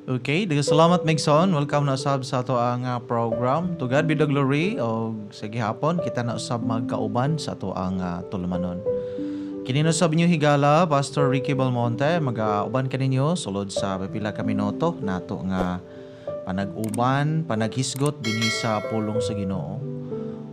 Okay, daghang salamat Megson. Welcome na usab sa ato ang program. To God be the glory o sa gihapon kita na usab magkauban sa ato ang tulumanon. Kini na usab inyo higala Pastor Ricky Belmonte magauban kaninyo sulod sa pipila ka minuto nato nga panag-uban, panaghisgot dinhi sa pulong sa Ginoo.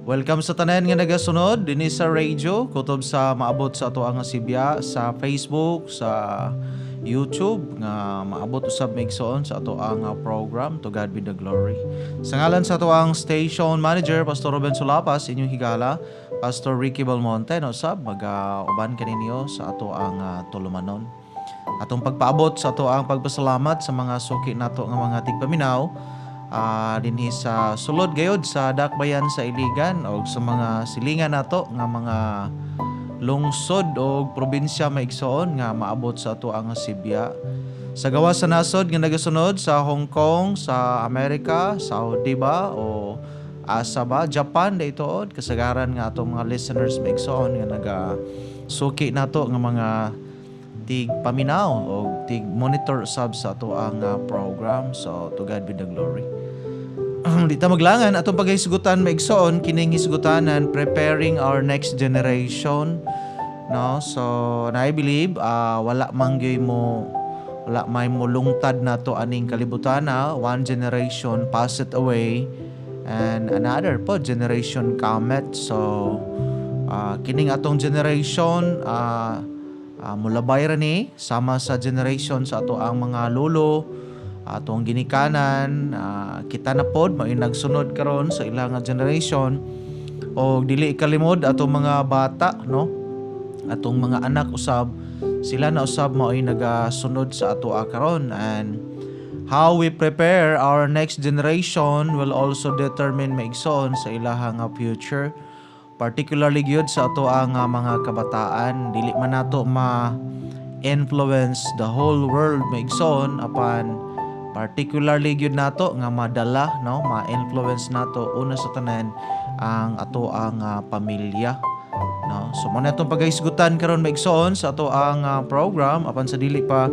Welcome sa tanan nga nagasunod dinhi sa radio kutob sa maabot sa ato ang sibya sa Facebook, sa YouTube nga maabot usab migsoon sa ato ang program. To God be the glory. Sa ngalan sa ato ang station manager Pastor Ruben Sulapas, inyong higala Pastor Ricky Belmonte no usab mag-uban kaninyo sa ato ang tulumanon. Atong pagpaabot sa ato ang pagpasalamat sa mga suki nato nga mga tigpaminaw dinhi sa sulod gayod sa dakbayan sa Iligan o sa mga silingan nato nga mga lungsod o probinsya maigsoon nga maabot sa ato ang Sibya. Sa gawas sa nasod nga nagasunod sa Hong Kong, sa Amerika, Saudi ba o asa ba, Japan daytood kasagaran nga atong mga listeners maigsoon nga suki nato nga mga tig paminaw o tig monitor sub sa ato ang program. So to God be the glory. Di ta maglangan atong paghisgutan maigsoon kining hisgutanan preparing our next generation, no? So I believe wala may mo lungtad nato aning kalibutan na one generation passed away and another po generation cometh. So kining atong generation mulabay ra ni sama sa generation sa ato ang mga lolo atong ginikanan, kita na pod mao nagsunod karon sa ilang generation o dili kalimod atong mga bata, no? Atong mga anak usab sila na usab mao nagasunod sa ato karon, and how we prepare our next generation will also determine maigsoon sa ilahang future, particularly gyud sa ato ang mga kabataan. Dili man nato ma-influence the whole world maigsoon apan particularly gyud nato nga madala, no, ma-influence nato una sa tanan ang ato ang pamilya, no. So mo na itong paghisgutan karon maigsoon sa ato ang program apan sa dili pa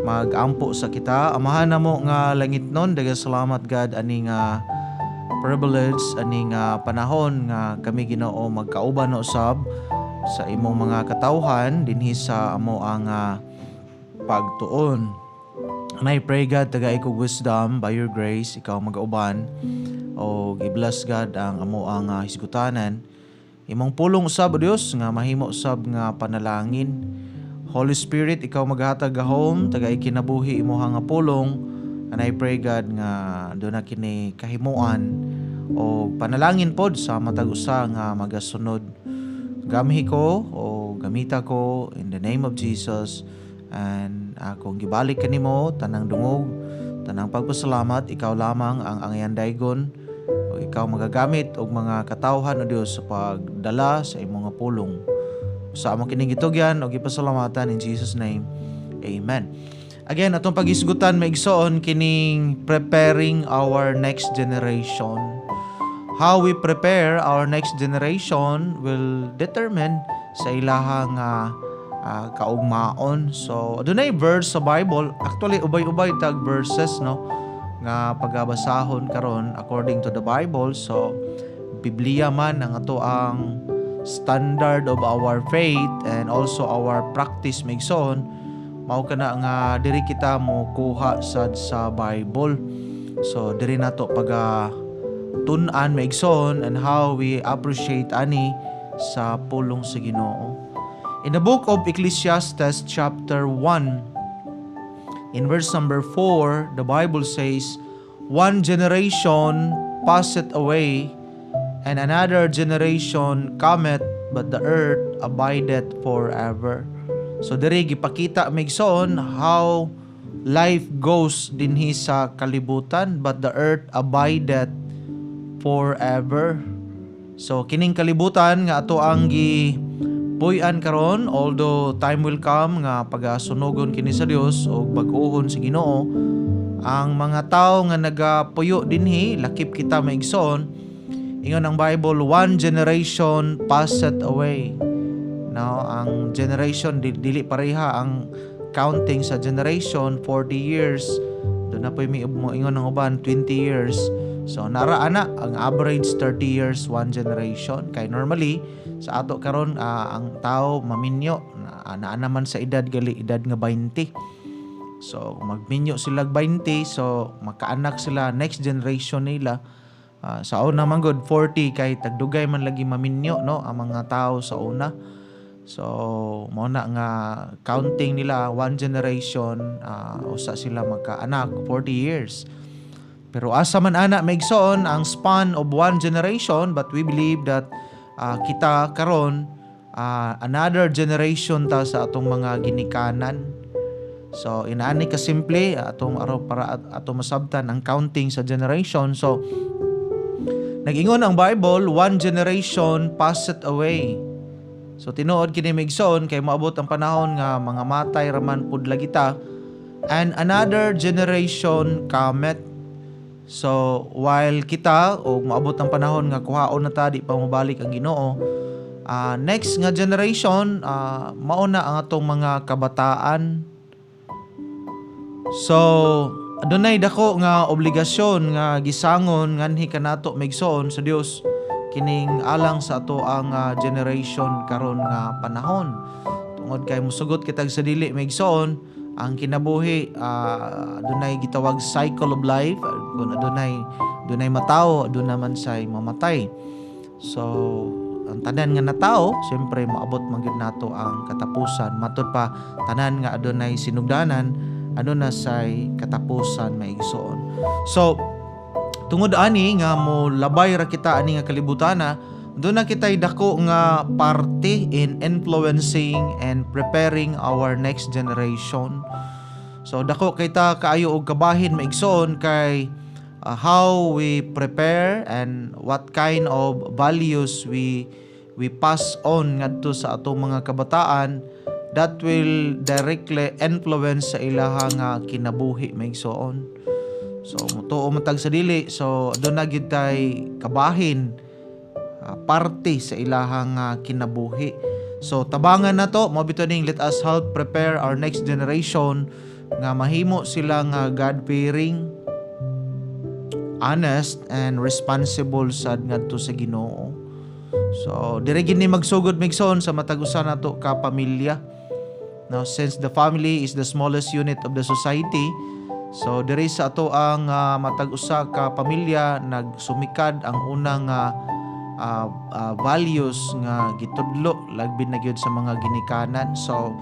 magampo sa kita amahan namo nga langitnon. Daghang salamat God aning privilege aning panahon nga kami Ginoo magkauban no usab sa imong mga katawhan dinhi sa amo ang pagtuon. And I pray God tagay ko wisdom by your grace ikaw mag-uban o i-bless God ang amo ang hisgutanan imong pulong usab o Dios nga mahimo usab nga panalangin. Holy Spirit ikaw maghatag gahom tagay kinabuhi imo nga pulong, and I pray God nga do na kini kahimuan o panalangin pod sa matag usa nga magasunod. Gamhi ko o gamita ko in the name of Jesus, and akong gibalik kanimo tanang dungog, tanang pagpasalamat ikaw lamang ang angyan daygon o ikaw magagamit og mga katawhan o Dios sa pagdala sa imong nga pulong. Sa among kining gitugyan og gipasalamatan in Jesus name. Amen. Again, atong paghisgutan maigsoon kining preparing our next generation. How we prepare our next generation will determine sa ilahang kaugmaon. So adunay verse sa Bible, actually ubay-ubay tag verses, no, nga pagabasahon karon according to the Bible. So Biblia man ang ato ang standard of our faith and also our practice maigsoon. Mao kana nga diri kita mo kuha sad sa Bible. So diri nato tun-an maigsoon and how we appreciate ani sa pulong sa Ginoo. In the book of Ecclesiastes chapter 1 in verse number 4, the Bible says, "One generation passeth away, and another generation cometh, but the earth abideth forever." So diri gipakita maigsoon how life goes dinhi sa kalibutan, but the earth abideth forever. So kining kalibutan nga ato ang puy-an karon, although time will come nga pagasunogon kini sa Dios o bag-ohon si Ginoo, ang mga tao nga nagapuyo dinhi lakip kita maigsoon. Ingon ang Bible, one generation passeth away. Now, ang generation dili pareha ang counting sa generation, 40 years Doon na po mo ingon ng uban 20 years. So nara ana ang average 30 years one generation. Kay normally sa ato karon ang tao maminyo na naman sa edad nga 20. So magminyo sila 20, so makaanak sila next generation nila. Sa una man good 40 kay tagdugay man lagi maminyo no ang mga tao sa una. So mo na nga counting nila one generation usa sila magkaanak 40 years. Pero asa man ana maigsoon ang span of one generation, but we believe that kita karon another generation ta sa atong mga ginikanan. So inaani ka simple atong para atong masabtan ang counting sa generation. So nag-ingon ang Bible, one generation passeth away. So tinuod kini migsoon kay moabot ang panahon nga mga matay raman pudla kita, and another generation cometh. So while kita o moabot ang panahon nga kuhaon na ta di pa mabalik ang Ginoo, next nga generation mauna ang atong mga kabataan. So adunay dako nga obligasyon nga gisangon nganhi kanato migsoon sa Dios kining alang sa ato ang generation karon nga panahon. Tungod kay musugot kitag sa dili migsoon ang kinabuhi, adunay gitawag cycle of life. Kung adunay matawo, aduna man say mamatay. So ang tanan nga natao, siyempre maabot man gyud nato ang katapusan. Matud pa tanan nga adunay sinugdanan, ano na say katapusan maigsoon. So tungod ani nga mo labay ra kita ani nga kalibutana, doon na kita'y dako nga parte in influencing and preparing our next generation. So dako kita kaayo og kabahin maigsoon kay how we prepare and what kind of values we pass on ngadto sa atong mga kabataan that will directly influence sa ilaha nga kinabuhi maigsoon. So mutuo matag sa dili, so doon na gyud tay kabahin parte sa ilahang kinabuhi. So tabangan na to, mo bitaw ning let us help prepare our next generation nga mahimo sila nga God-fearing, honest and responsible sad ngadto sa Ginoo. So dire gid ni magsugod migsoon sa matag usa nato ka pamilya. Now since the family is the smallest unit of the society, so diri sa ato ang matag usa ka pamilya nagsumikad ang unang values nga gitudlo lagbin na gyud sa mga ginikanan. So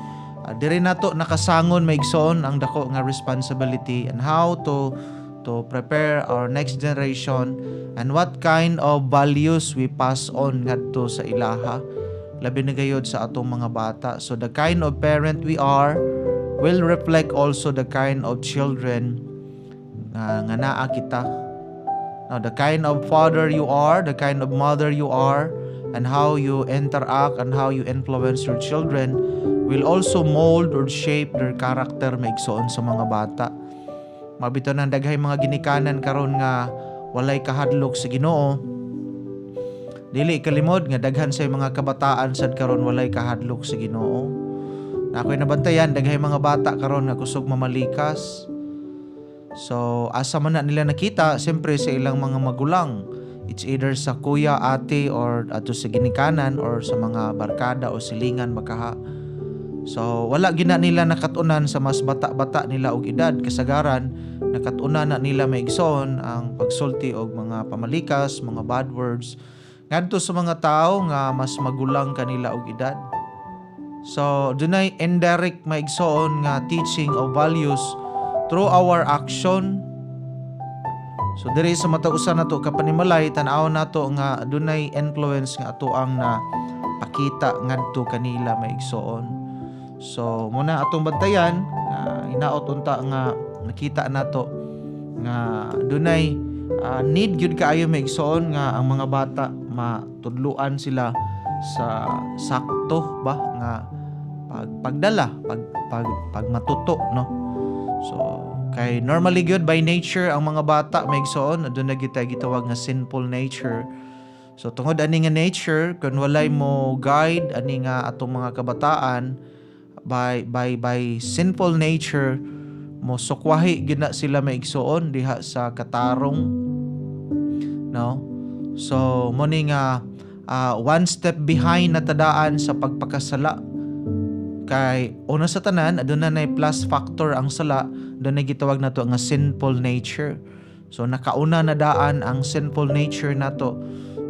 diri nato nakasangon maigsoon ang dako nga responsibility and how to prepare our next generation and what kind of values we pass on ngadto sa ilaha labi na gayud sa atong mga bata. So the kind of parent we are will reflect also the kind of children nga naa kita. Now, the kind of father you are, the kind of mother you are, and how you interact and how you influence your children will also mold or shape their character maigsoon sa mga bata. Mabito ng daghay mga ginikanan karon nga walay kahadlok sa Ginoo. Dili kalimod nga daghan sa mga kabataan sad karon walay kahadlok sa Ginoo. Na ako'y nabantayan daghay mga bata karon nga kusog mamalikas. So asa man na nila nakita, siyempre sa ilang mga magulang. It's either sa kuya, ate, or ato sa ginikanan, or sa mga barkada o silingan makaha. So wala gina nila nakatunan sa mas bata-bata nila og edad. Kasagaran nakatunan na nila maigsoon ang pagsulti og mga pamalikas, mga bad words ngadto sa mga tao nga mas magulang kanila og edad. So dunay indirect maigsoon nga teaching of values through our action. So diri sa matausan nato kapanimalay tan-aw nato nga dunay influence nga ato ang na pakita ngadto kanila maigsoon. So muna atong bantayan hinaot unta nga nakita nato nga dunay need gyud kaayo maigsoon nga ang mga bata matudluan sila sa sakto ba nga pagdala pag matuto no. So kay normally good by nature ang mga bata maigsoon aduna gitawag nga sinful nature. So tungod ani nga nature kun walay mo guide ani nga atong mga kabataan by sinful nature mo sukwahi gina sila maigsuon diha sa katarong, no? So mo ni nga one step behind na tadaan sa pagpakasala. Kay una sa tanan aduna nay plus factor ang sala, aduna gitawag nato nga sinful nature. So nakauna na daan ang sinful nature nato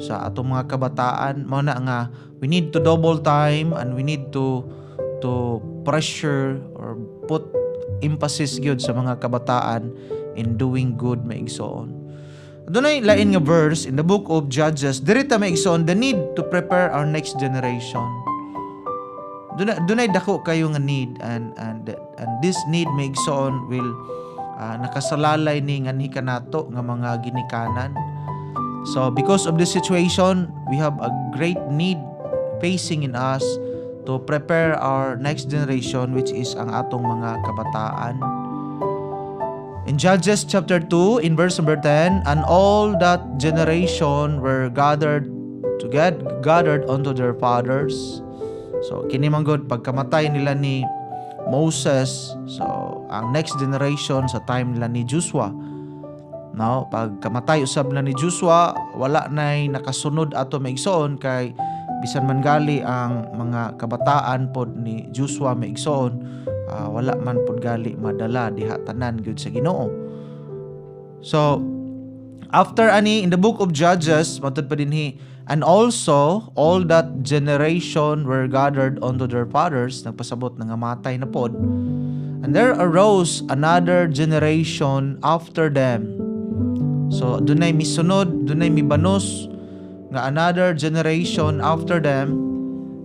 sa atong mga kabataan. Mao na nga we need to double time and we need to pressure or put emphasis gyud sa mga kabataan in doing good maigsoon. Adunay lain nga verse in the book of Judges, diri ta maigsoon the need to prepare our next generation. Dunay dako kayo nga need and this need maigsoon will nakasalalay ni nganhi kanato nga mga ginikanan. So because of this situation, we have a great need facing in us to prepare our next generation, which is ang atong mga kabataan. In Judges chapter 2, in verse number 10, and all that generation were gathered unto their fathers. So kini man gud pagkamatay nila ni Moses, so ang next generation sa time nila ni Joshua, no, pagkamatay usab na ni Joshua, wala nay nakasunod ato maigsoon kay bisan man gali ang mga kabataan pod ni Joshua maigsoon, wala man pod gali madala diha tanan gyud sa Ginoo. So after ani in the book of Judges matud pa dinhi, and also all that generation were gathered unto their fathers, nagpasabot nga matay na pod, and there arose another generation after them. So dunay misunod, dunay mibanos nga another generation after them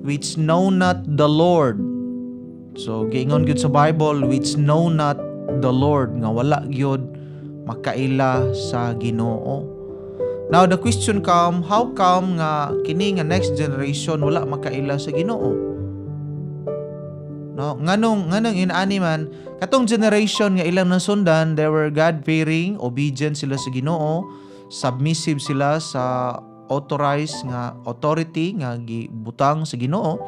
which know not the Lord. So giingon gyud sa Bible, which know not the Lord, nga wala gyud makaila sa Ginoo. Now the question come, how come nga kini nga next generation wala makaila sa Ginoo? No, nganong inani man katong generation nga ilang nasundan, they were God-fearing, obedient sila sa Ginoo, submissive sila sa authorized nga authority nga gibutang sa Ginoo.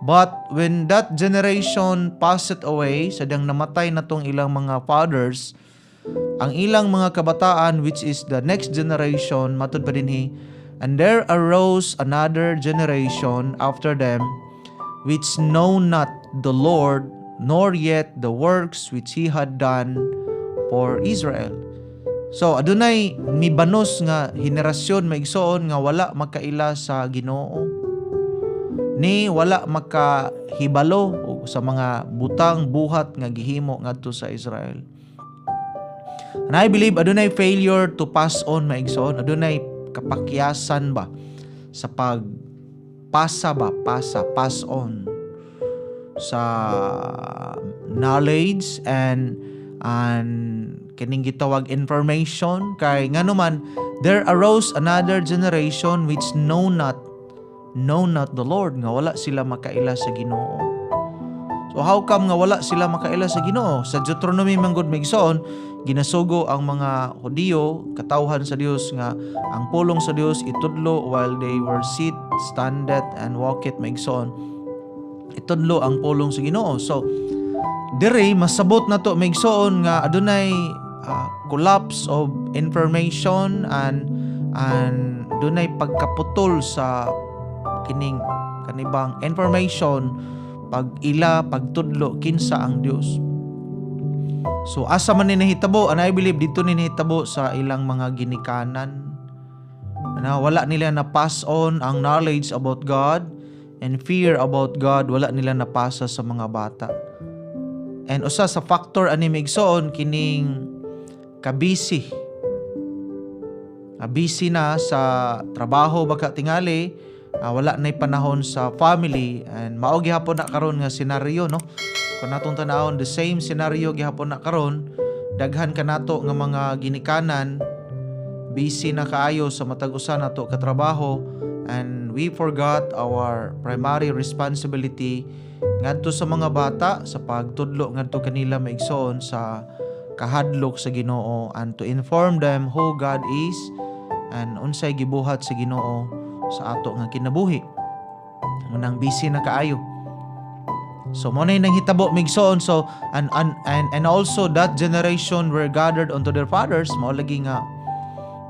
But when that generation passed away, sadang namatay na tong ilang mga fathers, ang ilang mga kabataan, which is the next generation, matud pa dinhi, and there arose another generation after them which know not the Lord, nor yet the works which He had done for Israel. So adunay mibanos nga henerasyon maigsoon nga wala makaila sa Ginoo, ni wala makahibalo sa mga butang buhat nga gihimo ngadto sa Israel. And I believe adunay failure to pass on maigsoon, adunay kapakyasan ba sa pass on sa knowledge and kining gitawag information. Kay nganuman there arose another generation which know not the Lord, nga wala sila makaila sa Ginoo. So how come nga wala sila makaila sa Ginoo? Sa Deuteronomy manggod maigsoon, ginasugo ang mga Hudiyo katawhan sa Dios nga ang pulong sa Dios itudlo while they were standeth and walketh maigsoon. Itudlo ang pulong sa Ginoo. So dire masabot na to maigsoon nga adunay collapse of information and dunay pagkaputol sa kanibang information, pagtudlo kinsa ang Dios. So asa man ni nahitabo, and I believe dito ni nahitabo sa ilang mga ginikanan na wala nila na pass on ang knowledge about God and fear about God, wala nila napasa sa mga bata. And usa sa factor ani maigsoon kining kabisi. Busy na sa trabaho baka tingali, wala na'y panahon sa family, and mao gihapon na karon nga senaryo, no? Kung natong tanawon the same scenario gihapon na karon, daghan kanato nga mga ginikanan busy na kaayo sa matag usa nato ka trabaho, and we forgot our primary responsibility ngadto sa mga bata sa pagtudlo ngadto kanila maigsoon sa kahadlok sa Ginoo, and to inform them who God is and unsay gibuhat sa Ginoo sa ato nga kinabuhi. Unang busy na kaayo. So mo nay nang hitabo migsoon. So and also that generation were gathered unto their fathers. Mao lagi nga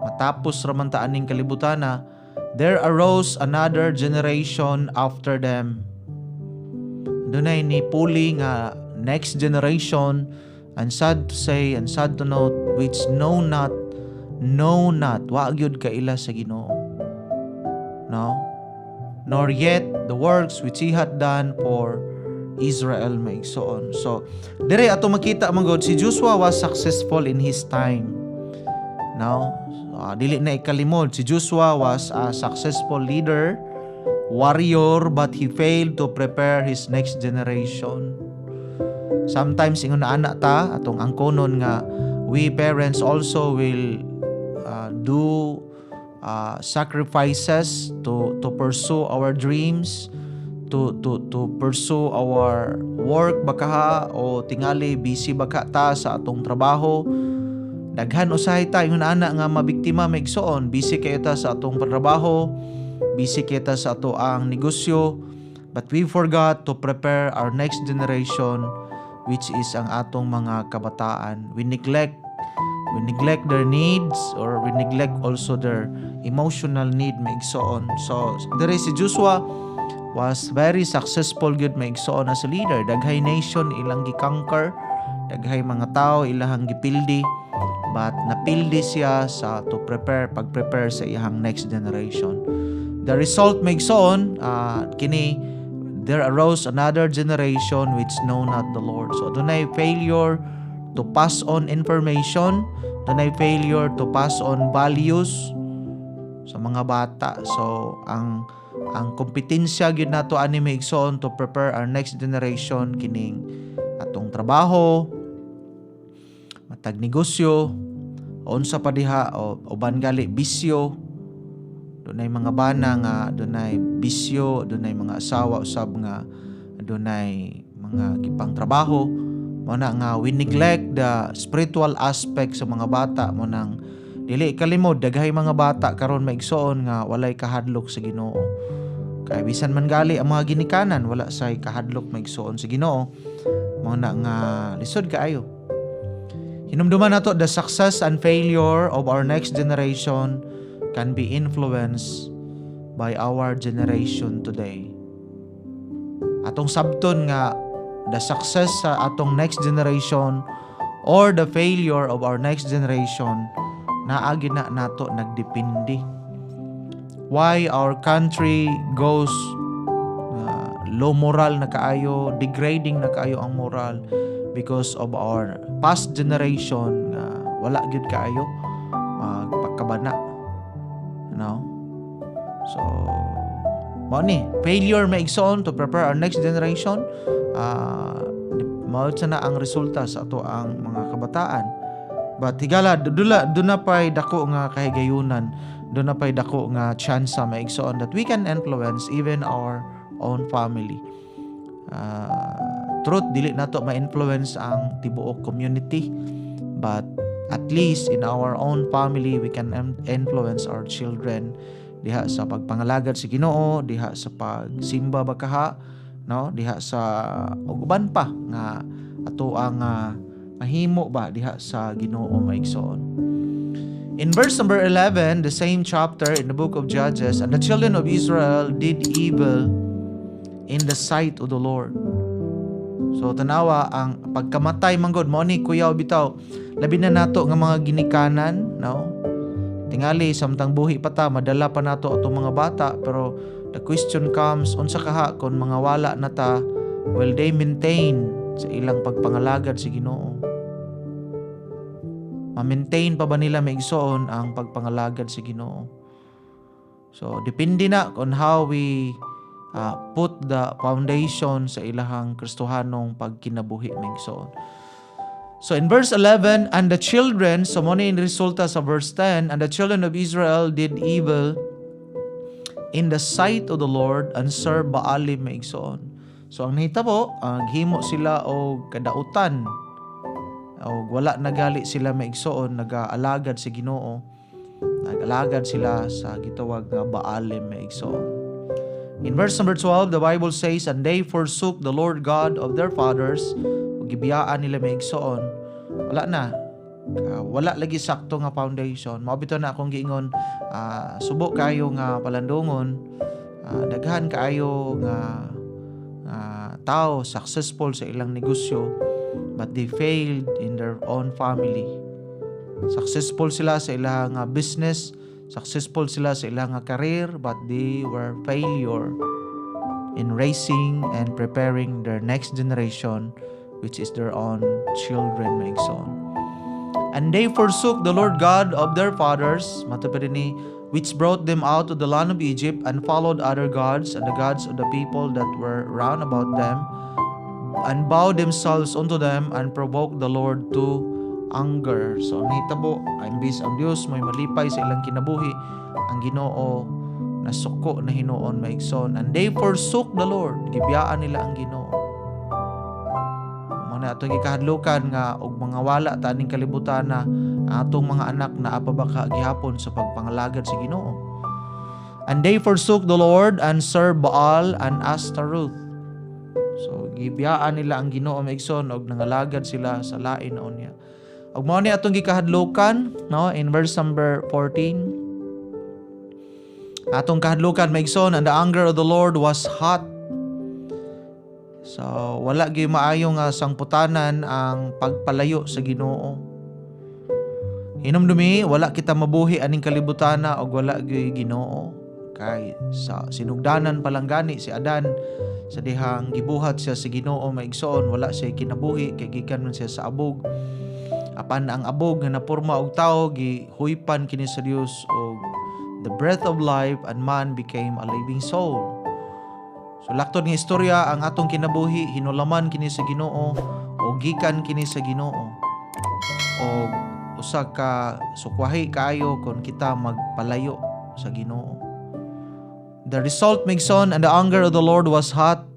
matapos raman ta aning kalibutan na, there arose another generation after them. Dunay ni puli nga next generation, and sad to say and sad to note, which know not wa gyud kaila sa Ginoo. No? Nor yet the works which he had done for Israel maigsoon. So dire ato makita magod si Joshua was successful in his time. Now, dili na ikalimod, si Joshua was a successful leader, warrior, but he failed to prepare his next generation. Sometimes ingon na anak ta atong angkonon nga we parents also will do sacrifices to pursue our dreams, to pursue our work baka o tingali busy baka ta sa atong trabaho. Daghan usahay ta ingon ana nga mabiktima maigsoon, busy kayo ta sa atong trabaho, busy kayo ta sa ato ang negosyo, but we forgot to prepare our next generation, which is ang atong mga kabataan. We neglect their needs, or we neglect also their emotional need maigsoon. So there is si Joshua was very successful good maigsoon as a leader. Daghay nation ilang gikanker, daghay mga tao ilang gipildi, but napildi siya sa to pag-prepare sa iyang next generation. The result maigsoon kini, there arose another generation which know not the Lord. So dunay failure to pass on information, dunay failure to pass on values sa mga bata. So ang kompetensya gyud nato ani maigsoon to prepare our next generation kining atong trabaho, matag negosyo, unsa pa diha o uban gali bisyo. Dunay mga bana nga dunay bisyo, dunay mga asawa usab nga dunay mga gipang trabaho. Mo na nga we neglect the spiritual aspect sa mga bata. Mo nang dili kalimod daghay mga bata karon maigsoon nga walay kahadlok sa Ginoo. Kay bisan man gali ang mga ginikanan wala say kahadlok maigsoon sa Ginoo. Mo na nga lisod kaayo. Hinumduman nato the success and failure of our next generation can be influenced by our generation today. Atong sabton nga the success sa atong next generation or the failure of our next generation naagi na nato nagdepende. Why our country goes low moral na kaayo, degrading na kaayo ang moral, because of our past generation wala gyud kaayo magpakabana. No? So mao ni failure maigsoon to prepare our next generation. Mao na ang resulta sa ato ang mga kabataan. But higala duna pay dako nga kahigayunan, duna pay dako nga chance maigsoon that we can influence even our own family. Truth dili nato ma-influence ang tibuok community, but at least in our own family we can influence our children diha sa pagpangalagad sa Ginoo, diha sa pagsimba bakaha, no, diha sa uban pa nga ato ang mahimo ba diha sa Ginoo maigsoon. In verse number 11, the same chapter in the book of Judges, and the children of Israel did evil in the sight of the Lord. So tanawa ang pagkamatay manggod mo ni kuyaw bitaw, labi na nato nga mga ginikanan, no? Tingali samtang buhi pa ta, madala pa nato atong mga bata, pero the question comes, unsa kaha kon mga wala na ta, will they maintain sa ilang pagpangalagad sa Ginoo? Ma-maintain pa ba nila maigsoon ang pagpangalagad sa Ginoo? So depende na on how we put the foundation sa ilahang Kristohanong pagkinabuhi maigsoon. So in verse 11, and the children, so mo ni resulta sa verse 10, and the children of Israel did evil in the sight of the Lord and serve Baalim maigsoon. So ang nahitabo, himo sila og kadautan, o wala nagali sila maigsoon, nag-aalagad sa Ginoo, nag-alagad sila sa gitawag nga Baalim maigsoon. In verse number 12, the Bible says, "And they forsook the Lord God of their fathers," ug gibiyaan nila maigsoon. Wala na. Wala lagi sakto nga foundation. Mabito na akong giingon, subo kayo nga palandungon, daghan kaayo nga tao successful sa ilang negosyo, but they failed in their own family. Successful sila sa ilang business, successful sila sa ilang career, but they were failure in raising and preparing their next generation, which is their own children, maigsoon. "And they forsook the Lord God of their fathers," matupad ni, "which brought them out of the land of Egypt, and followed other gods, and the gods of the people that were round about them, and bowed themselves unto them, and provoked the Lord to anger." So nahitabo, imbis ang Dios may malipay sa ilang kinabuhi, ang Ginoo nasuko na hinuon, maigsoon. "And they forsook the Lord," gibiyaan nila ang Ginoo. Muna atong gikahadlukan nga og mga wala taning kalibutan na atong mga anak na apabaka gihapon sa pagpangalagad sa Ginoo. "And they forsook the Lord and served Baal and Ashtaroth." So gibiyaan nila ang Ginoo, maigsoon, og nangalagad sila sa lain na unya. Og mao ni atong gikahadlukan, no, in verse number 14. Atong kahadlukan, maigsoon, "And the anger of the Lord was hot." So wala gyud maayo nga sangputanan ang pagpalayo sa Ginoo. Hinumdumi, wala kita mabuhi aning kalibutana og wala gyud Ginoo. Kay sa sinugdanan palang gani si Adan, sa dihang gibuhat siya sa Ginoo, maigsoon, wala siya kinabuhi kay gikan man siya sa abog. Apan ang abog nga naporma og tao, gihuypan kini sa Dios og the breath of life, and man became a living soul. So laktod nga istorya, ang atong kinabuhi hinulaman kini sa Ginoo o gikan kini sa Ginoo. O usa ka sukwahi kaayo kung kita magpalayo sa Ginoo. The result, maigsoon, "And the anger of the Lord was hot,